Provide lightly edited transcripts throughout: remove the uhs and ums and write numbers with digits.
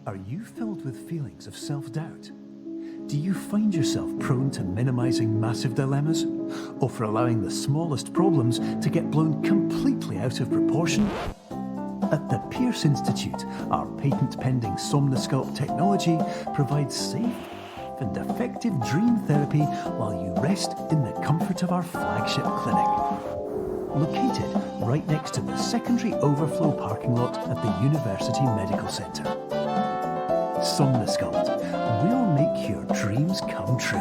Are you filled with feelings of self-doubt? Do you find yourself prone to minimizing massive dilemmas? Or for allowing the smallest problems to get blown completely out of proportion? At the Pierce Institute, our patent-pending Somnosculpt technology provides safe and effective dream therapy while you rest in the comfort of our flagship clinic. Located right next to the secondary overflow parking lot at the University Medical Centre. Somnosculpt, we'll make your dreams come true.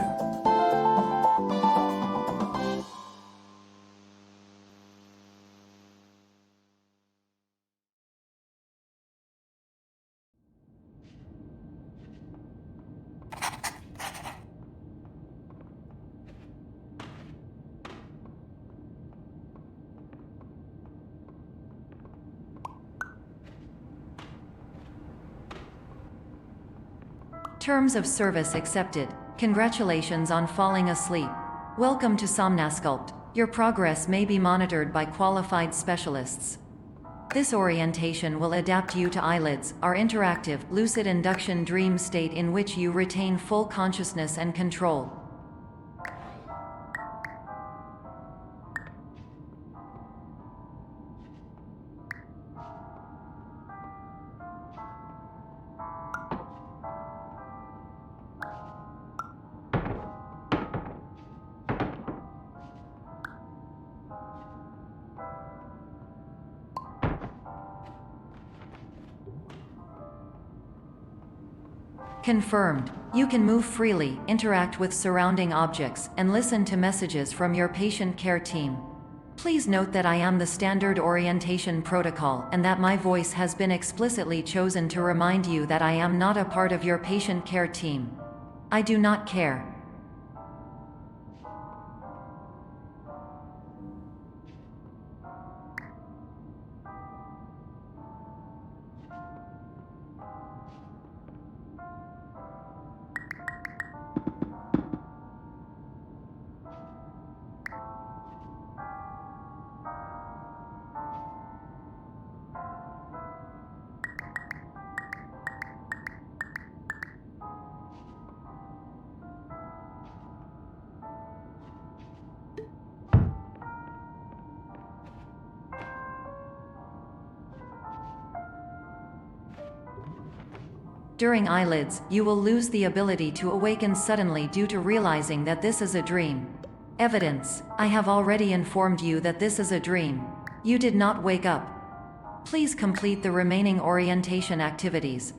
Terms of service accepted. Congratulations on falling asleep. Welcome to Somnosculpt. Your progress may be monitored by qualified specialists. This orientation will adapt you to eyelids, our interactive, lucid induction dream state in which you retain full consciousness and control. Confirmed. You can move freely, interact with surrounding objects, and listen to messages from your patient care team. Please note that I am the standard orientation protocol and that my voice has been explicitly chosen to remind you that I am not a part of your patient care team. I do not care. During eyelids, you will lose the ability to awaken suddenly due to realizing that this is a dream. Evidence: I have already informed you that this is a dream. You did not wake up. Please complete the remaining orientation activities.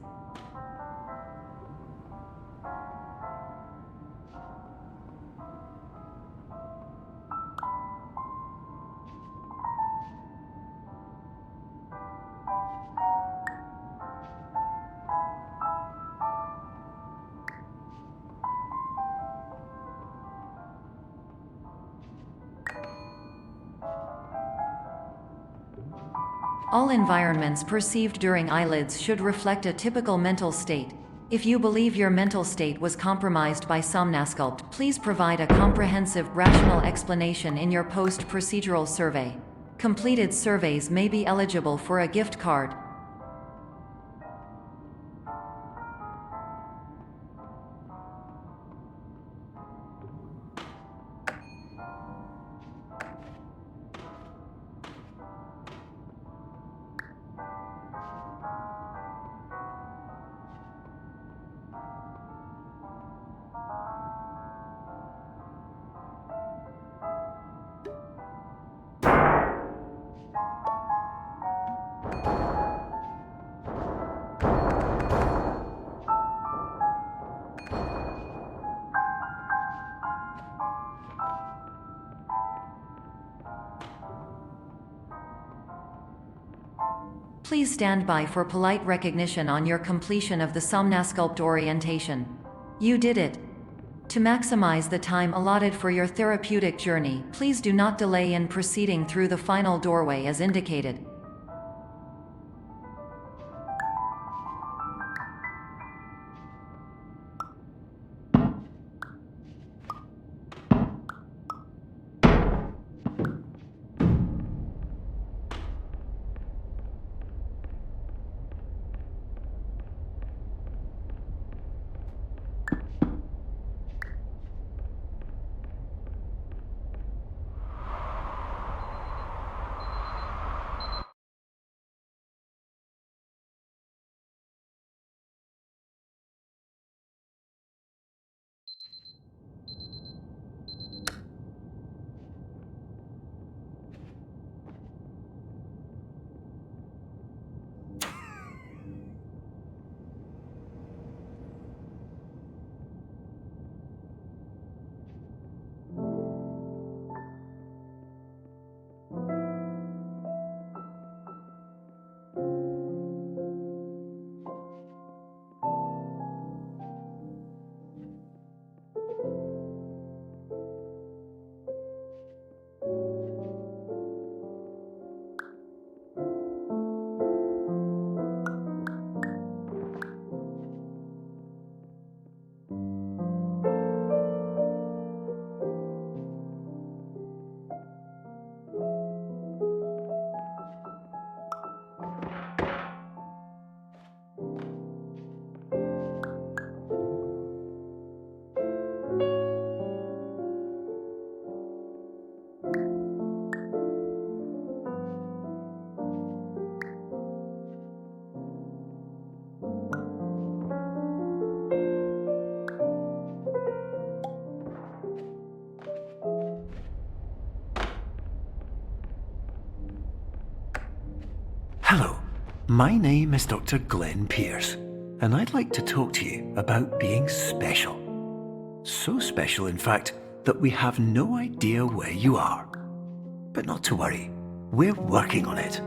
All environments perceived during eyelids should reflect a typical mental state. If you believe your mental state was compromised by Somnosculpt, please provide a comprehensive, rational explanation in your post-procedural survey. Completed surveys may be eligible for a gift card. Please stand by for polite recognition on your completion of the Somnosculpt orientation. You did it. To maximize the time allotted for your therapeutic journey, please do not delay in proceeding through the final doorway as indicated. Hello, my name is Dr. Glenn Pierce, and I'd like to talk to you about being special. So special, in fact, that we have no idea where you are. But not to worry, we're working on it.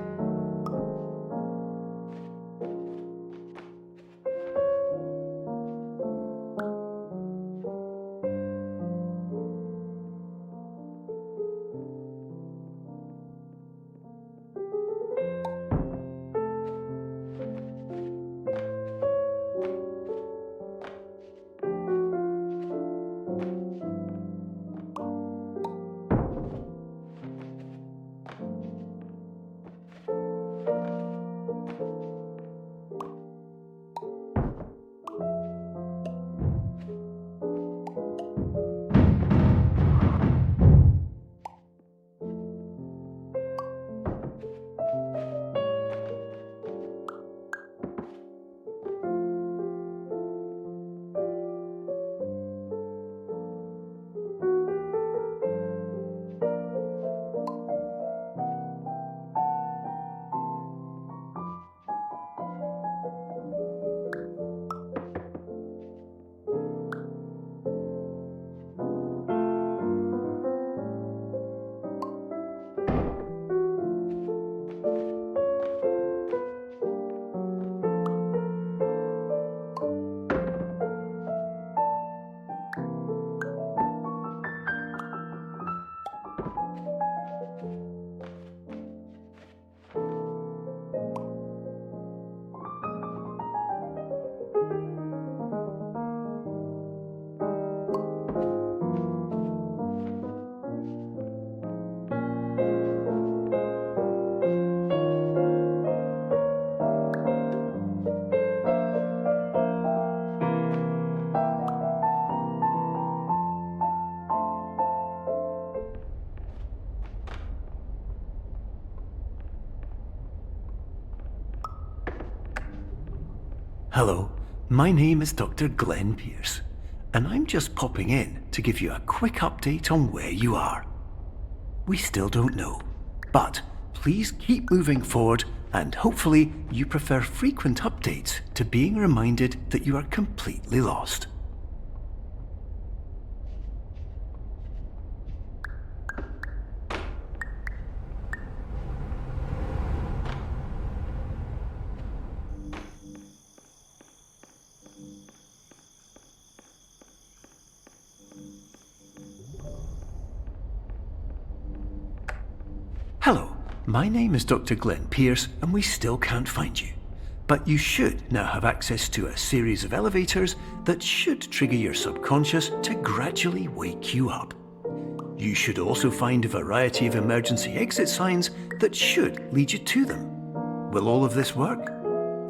Hello, my name is Dr. Glenn Pierce, and I'm just popping in to give you a quick update on where you are. We still don't know, but please keep moving forward, and hopefully you prefer frequent updates to being reminded that you are completely lost. Hello, my name is Dr. Glenn Pierce, and we still can't find you. But you should now have access to a series of elevators that should trigger your subconscious to gradually wake you up. You should also find a variety of emergency exit signs that should lead you to them. Will all of this work?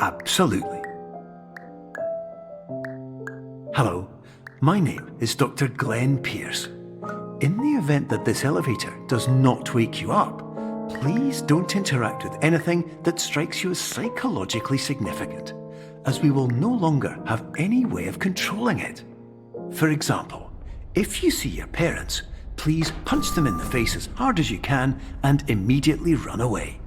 Absolutely. Hello, my name is Dr. Glenn Pierce. In the event that this elevator does not wake you up, please don't interact with anything that strikes you as psychologically significant, as we will no longer have any way of controlling it. For example, if you see your parents, please punch them in the face as hard as you can and immediately run away.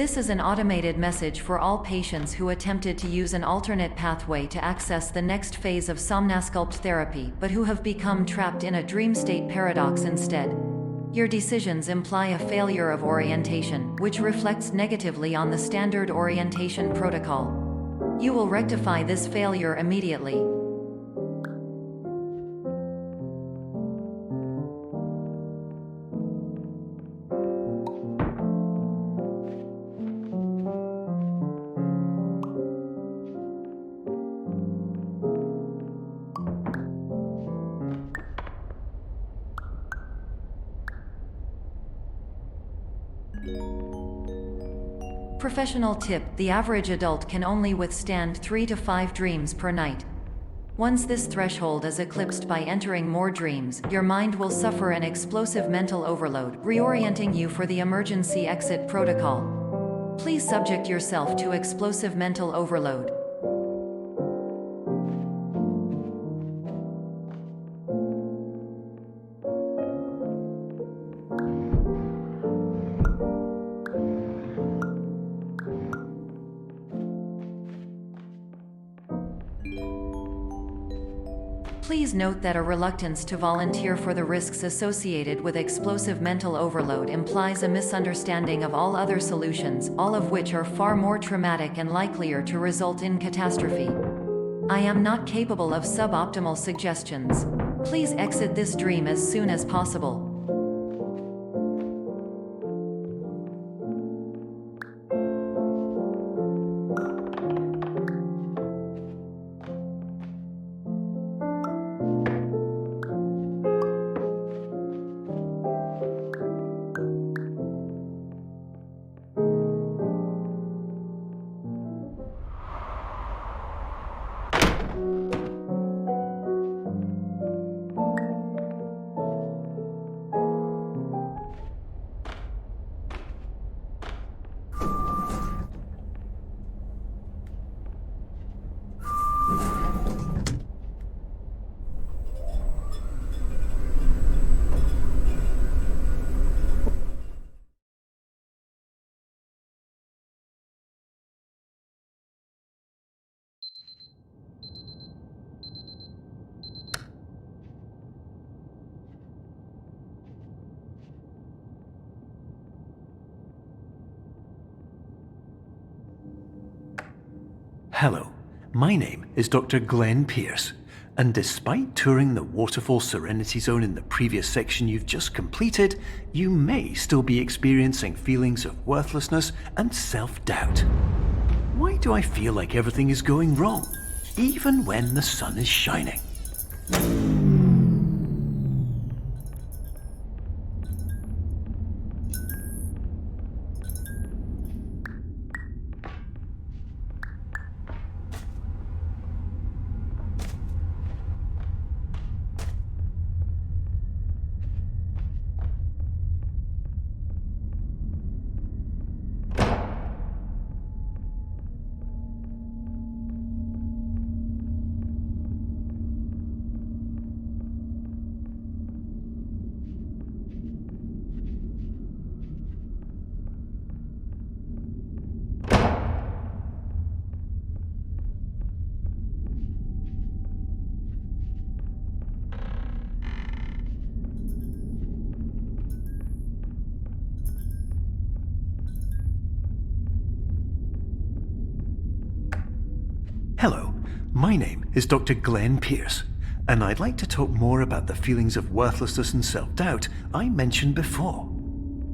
This is an automated message for all patients who attempted to use an alternate pathway to access the next phase of Somnasculpt therapy but who have become trapped in a dream state paradox instead. Your decisions imply a failure of orientation, which reflects negatively on the standard orientation protocol. You will rectify this failure immediately. Professional tip: the average adult can only withstand 3 to 5 dreams per night. Once this threshold is eclipsed by entering more dreams, your mind will suffer an explosive mental overload, reorienting you for the emergency exit protocol. Please subject yourself to explosive mental overload. Please note that a reluctance to volunteer for the risks associated with explosive mental overload implies a misunderstanding of all other solutions, all of which are far more traumatic and likelier to result in catastrophe. I am not capable of suboptimal suggestions. Please exit this dream as soon as possible. Hello, my name is Dr. Glenn Pierce, and despite touring the Waterfall Serenity Zone in the previous section you've just completed, you may still be experiencing feelings of worthlessness and self-doubt. Why do I feel like everything is going wrong, even when the sun is shining? Hello, my name is Dr. Glenn Pierce, and I'd like to talk more about the feelings of worthlessness and self-doubt I mentioned before.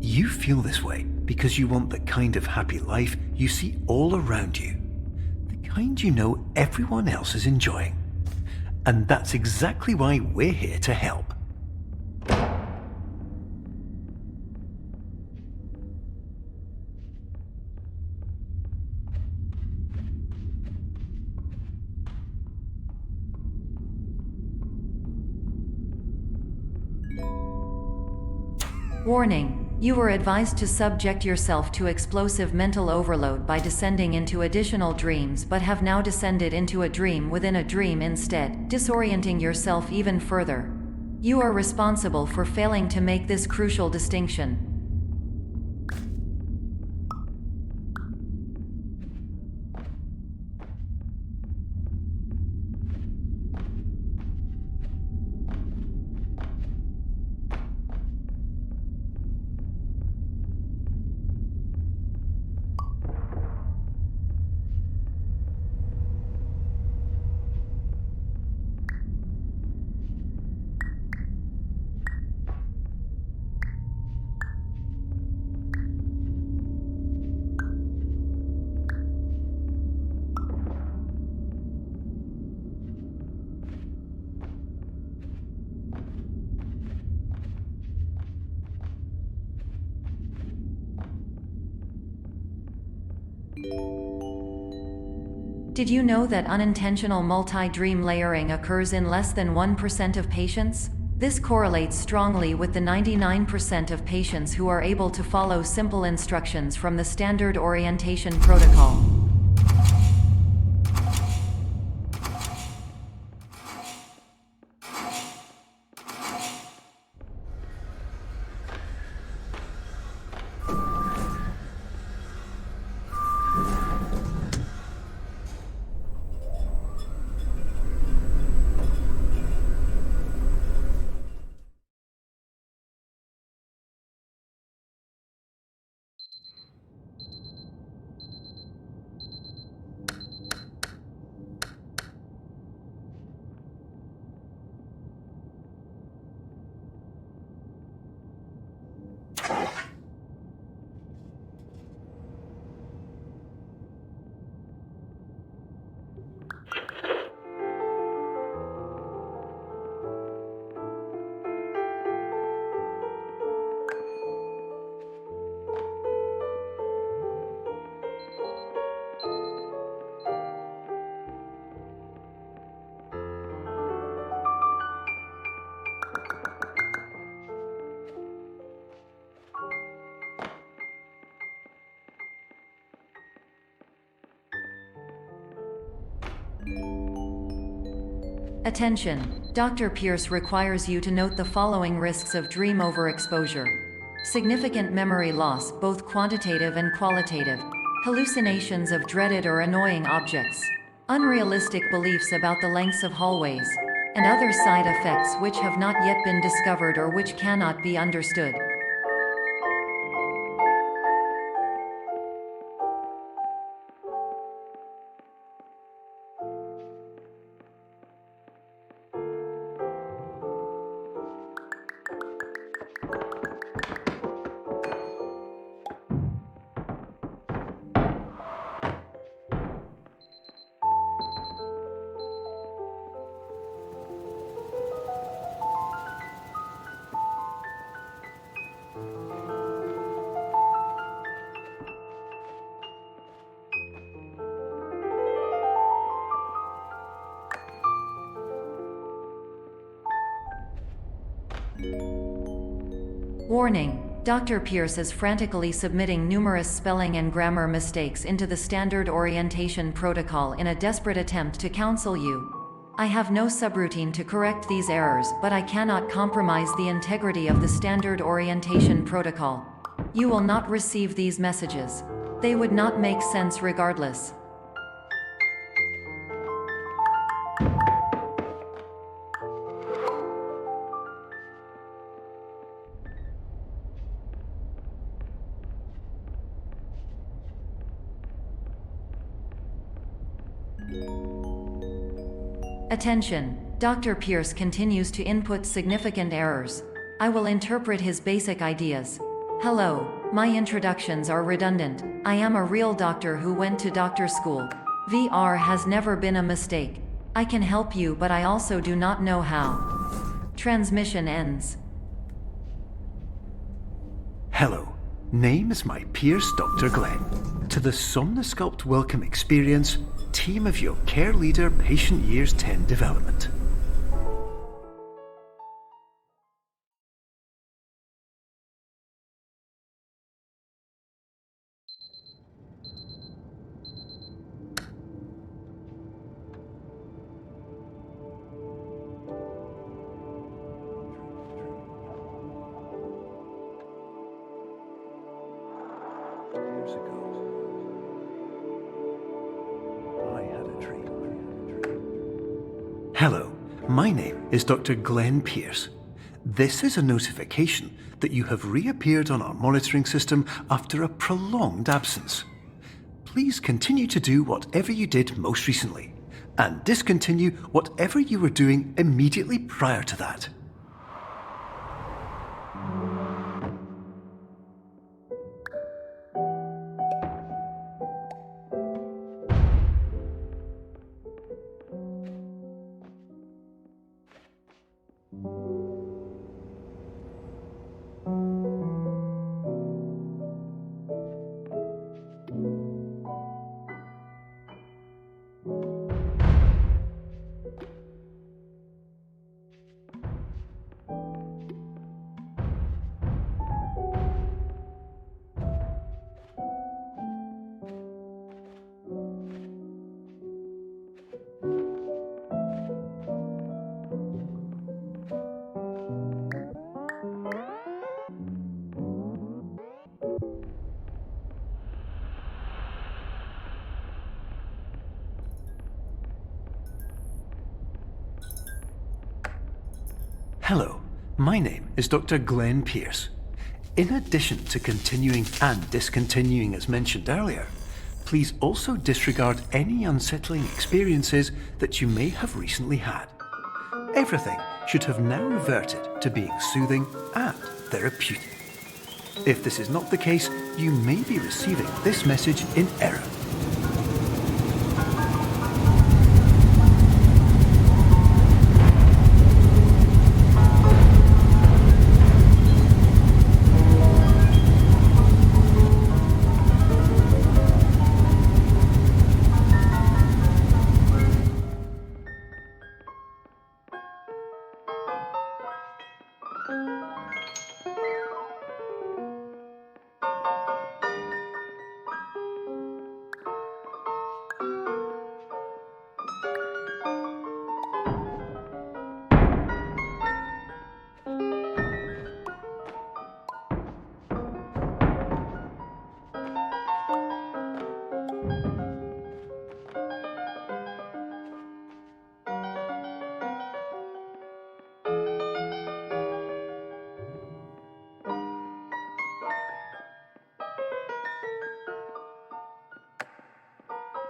You feel this way because you want the kind of happy life you see all around you, the kind you know everyone else is enjoying. And that's exactly why we're here to help. Warning: you were advised to subject yourself to explosive mental overload by descending into additional dreams, but have now descended into a dream within a dream instead, disorienting yourself even further. You are responsible for failing to make this crucial distinction. Did you know that unintentional multi-dream layering occurs in less than 1% of patients? This correlates strongly with the 99% of patients who are able to follow simple instructions from the standard orientation protocol. Attention! Dr. Pierce requires you to note the following risks of dream overexposure. Significant memory loss, both quantitative and qualitative. Hallucinations of dreaded or annoying objects. Unrealistic beliefs about the lengths of hallways. And other side effects which have not yet been discovered or which cannot be understood. Warning! Dr. Pierce is frantically submitting numerous spelling and grammar mistakes into the standard orientation protocol in a desperate attempt to counsel you. I have no subroutine to correct these errors, but I cannot compromise the integrity of the standard orientation protocol. You will not receive these messages. They would not make sense regardless. Attention! Dr. Pierce continues to input significant errors. I will interpret his basic ideas. Hello, my introductions are redundant. I am a real doctor who went to doctor school. VR has never been a mistake. I can help you, but I also do not know how. Transmission ends. Hello, name is my Pierce Dr. Glenn. To the Somnosculpt Welcome Experience, team of your care leader patient years 10 development. Years ago, I had a dream. Hello, my name is Dr. Glenn Pierce. This is a notification that you have reappeared on our monitoring system after a prolonged absence. Please continue to do whatever you did most recently, and discontinue whatever you were doing immediately prior to that. Hello, my name is Dr. Glenn Pierce. In addition to continuing and discontinuing as mentioned earlier, please also disregard any unsettling experiences that you may have recently had. Everything should have now reverted to being soothing and therapeutic. If this is not the case, you may be receiving this message in error.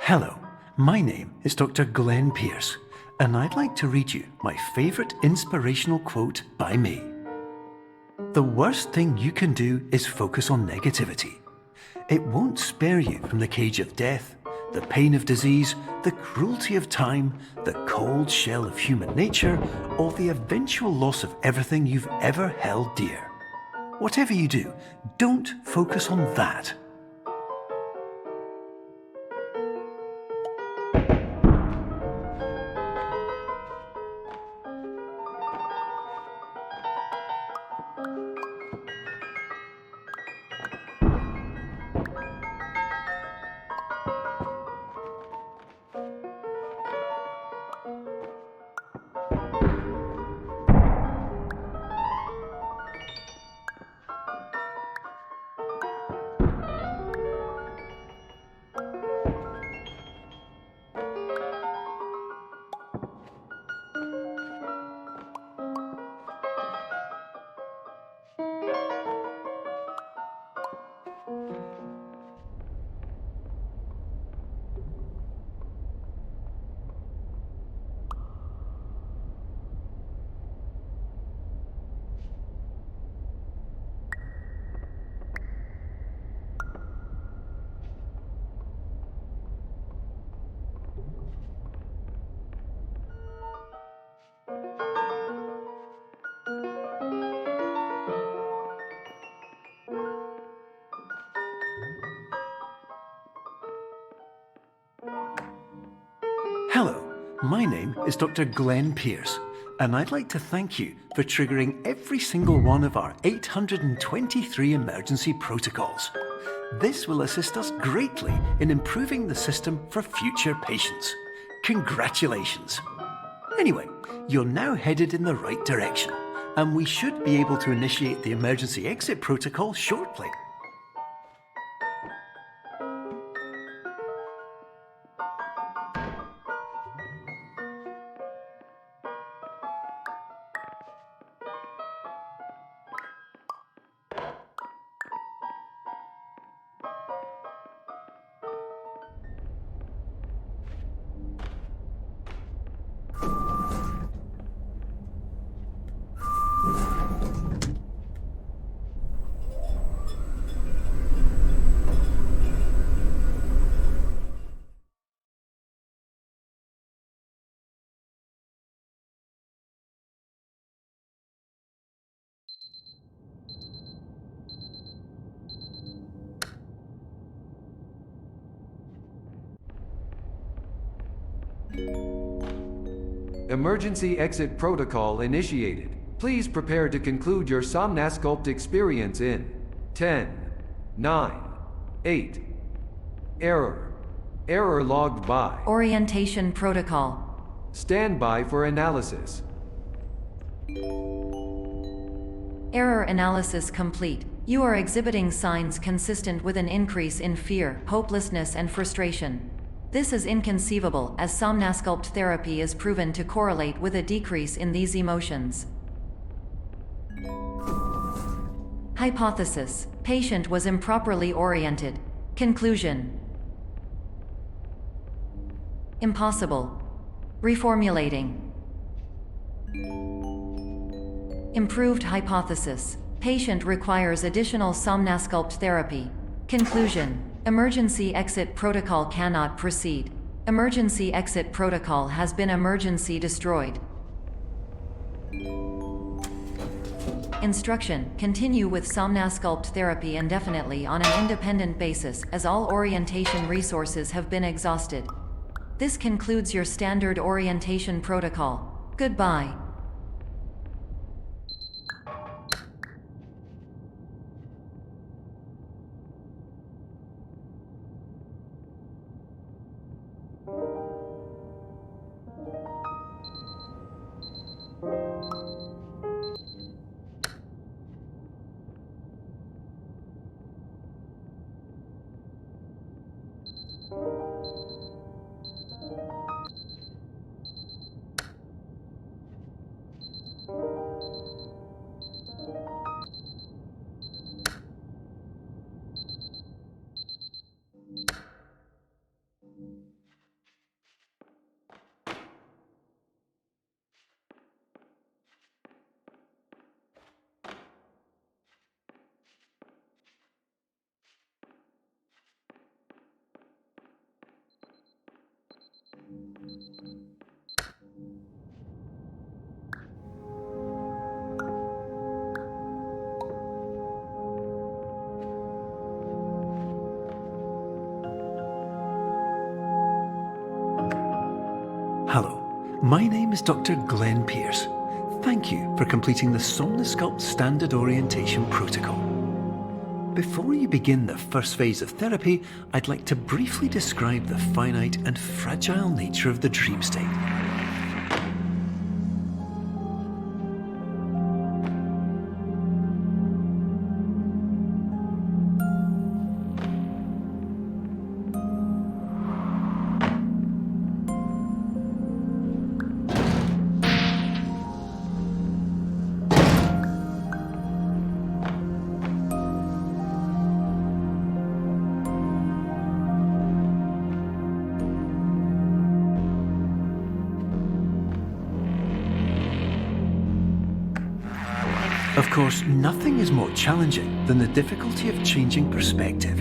Hello, my name is Dr. Glenn Pierce, and I'd like to read you my favourite inspirational quote by me. The worst thing you can do is focus on negativity. It won't spare you from the cage of death, the pain of disease, the cruelty of time, the cold shell of human nature, or the eventual loss of everything you've ever held dear. Whatever you do, don't focus on that. Hello, my name is Dr. Glenn Pierce, and I'd like to thank you for triggering every single one of our 823 emergency protocols. This will assist us greatly in improving the system for future patients. Congratulations! Anyway, you're now headed in the right direction, and we should be able to initiate the emergency exit protocol shortly. Emergency exit protocol initiated. Please prepare to conclude your Somnasculpt experience in 10, 9, 8. Error. Error logged by. Orientation protocol. Stand by for analysis. Error analysis complete. You are exhibiting signs consistent with an increase in fear, hopelessness, and frustration. This is inconceivable, as Somnasculpt therapy is proven to correlate with a decrease in these emotions. Hypothesis: patient was improperly oriented. Conclusion: impossible. Reformulating. Improved hypothesis: patient requires additional Somnasculpt therapy. Conclusion: emergency exit protocol cannot proceed. Emergency exit protocol has been emergency destroyed. Instruction: continue with Somnasculpt therapy indefinitely on an independent basis, as all orientation resources have been exhausted. This concludes your standard orientation protocol. Goodbye. Hello, my name is Dr. Glenn Pierce. Thank you for completing the Somnasculpt Standard Orientation Protocol. Before you begin the first phase of therapy, I'd like to briefly describe the finite and fragile nature of the dream state. Of course, nothing is more challenging than the difficulty of changing perspective,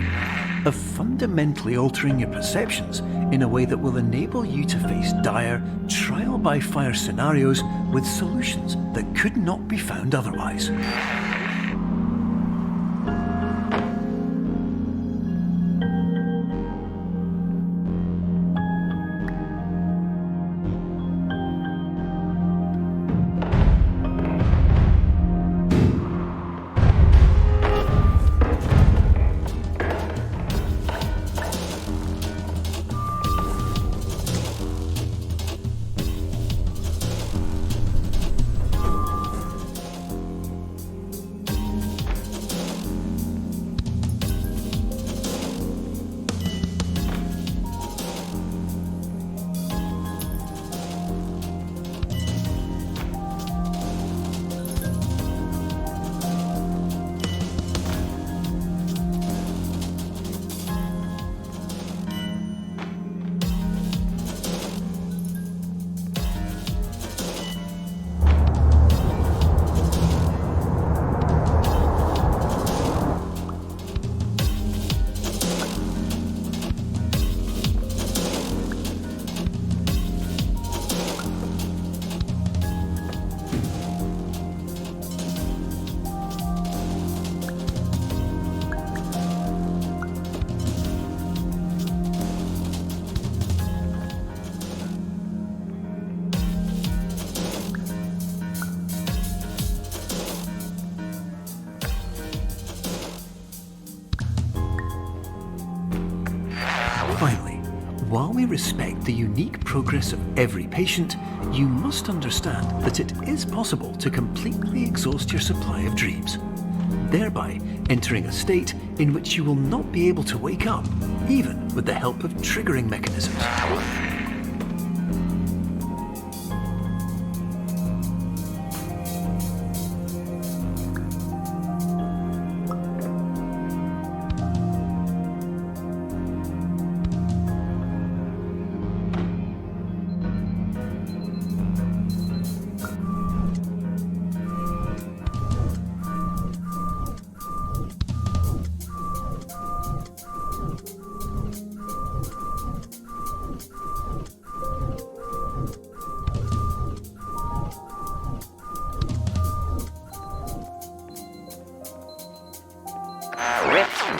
of fundamentally altering your perceptions in a way that will enable you to face dire, trial-by-fire scenarios with solutions that could not be found otherwise. Finally, while we respect the unique progress of every patient, you must understand that it is possible to completely exhaust your supply of dreams, thereby entering a state in which you will not be able to wake up, even with the help of triggering mechanisms.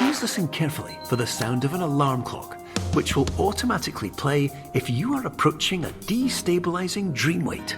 Please listen carefully for the sound of an alarm clock, which will automatically play if you are approaching a destabilizing dream weight.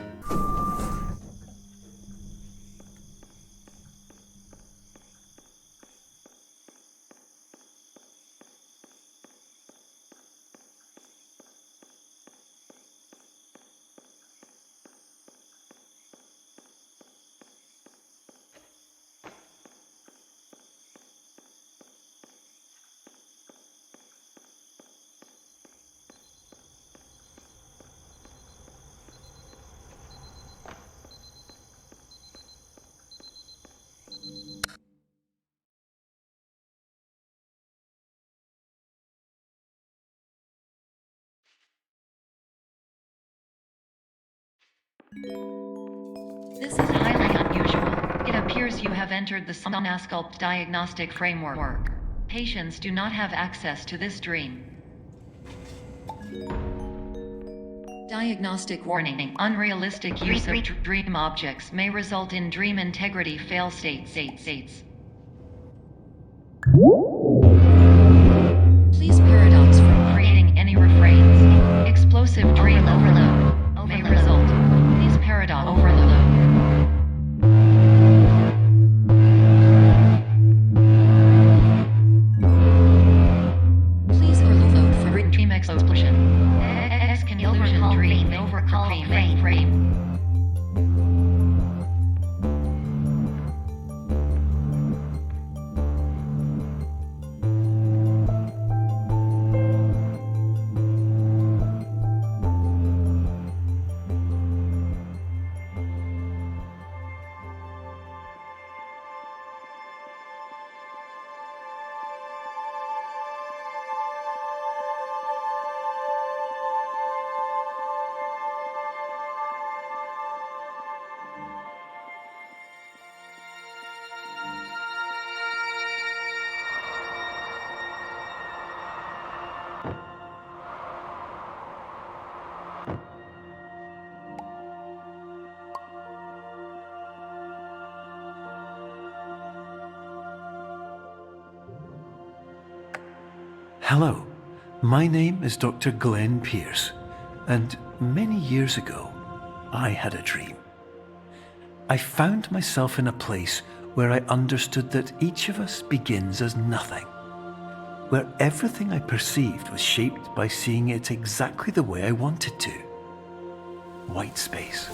This is highly unusual. It appears you have entered the Somnasculpt diagnostic framework. Patients do not have access to this dream. Diagnostic warning. Unrealistic use of dream objects may result in dream integrity fail states. Please paradox from creating any refrains. Explosive dream overload may result. Please paradox overload. Please overload for dream explosion. Exclusion dream overcall frame. Hello, my name is Dr. Glenn Pierce, and many years ago, I had a dream. I found myself in a place where I understood that each of us begins as nothing, where everything I perceived was shaped by seeing it exactly the way I wanted to. White space.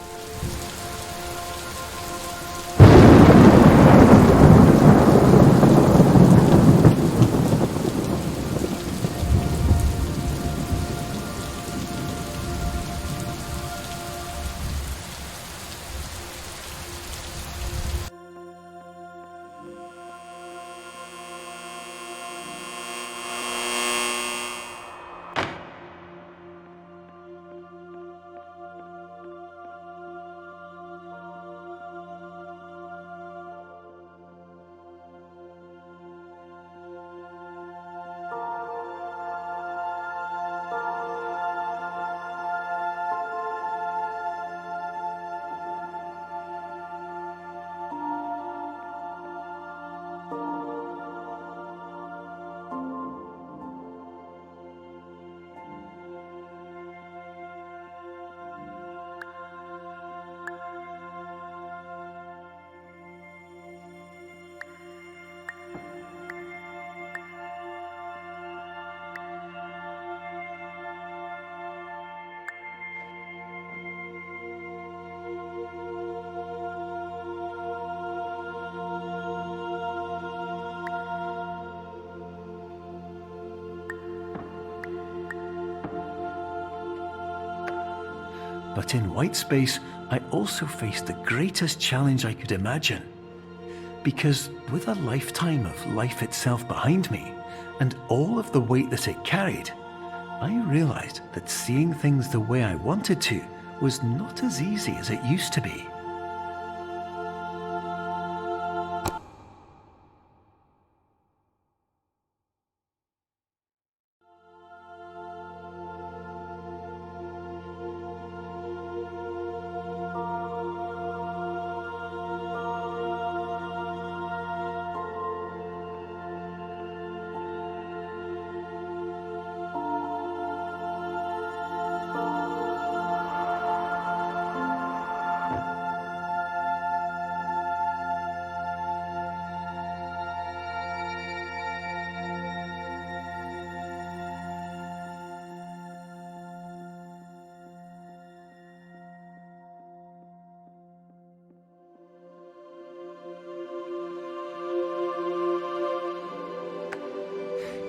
But in white space, I also faced the greatest challenge I could imagine. Because with a lifetime of life itself behind me, and all of the weight that it carried, I realized that seeing things the way I wanted to was not as easy as it used to be.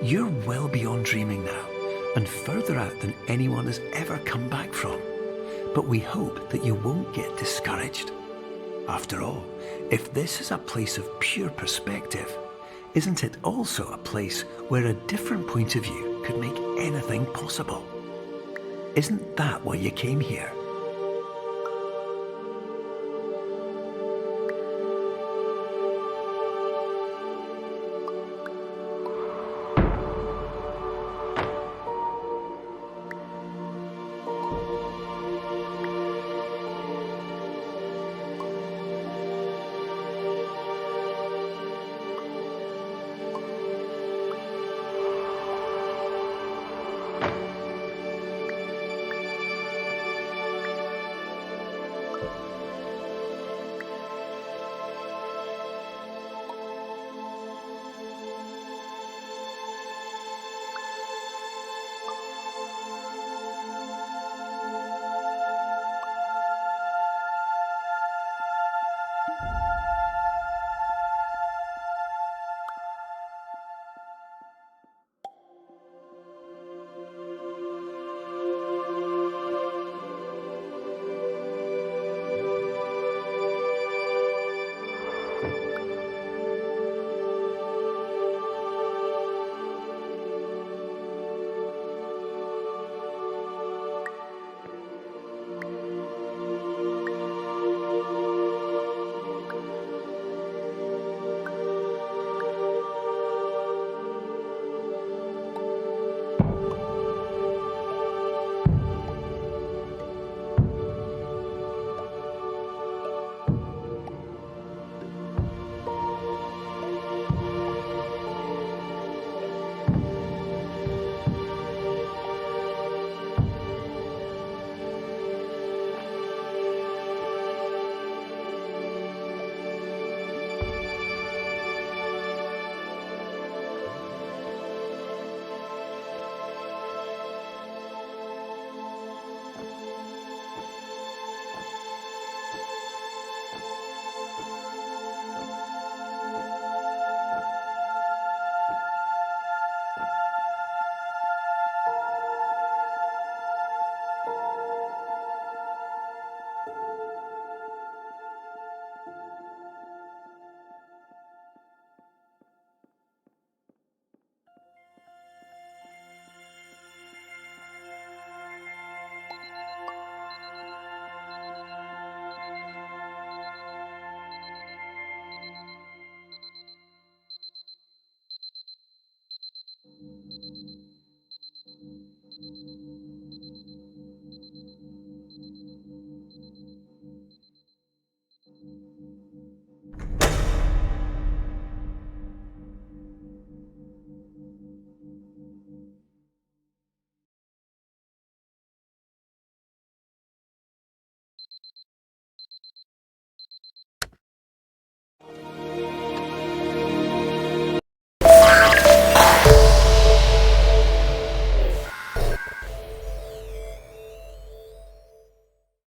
You're well beyond dreaming now, and further out than anyone has ever come back from. But we hope that you won't get discouraged. After all, if this is a place of pure perspective, isn't it also a place where a different point of view could make anything possible? Isn't that why you came here?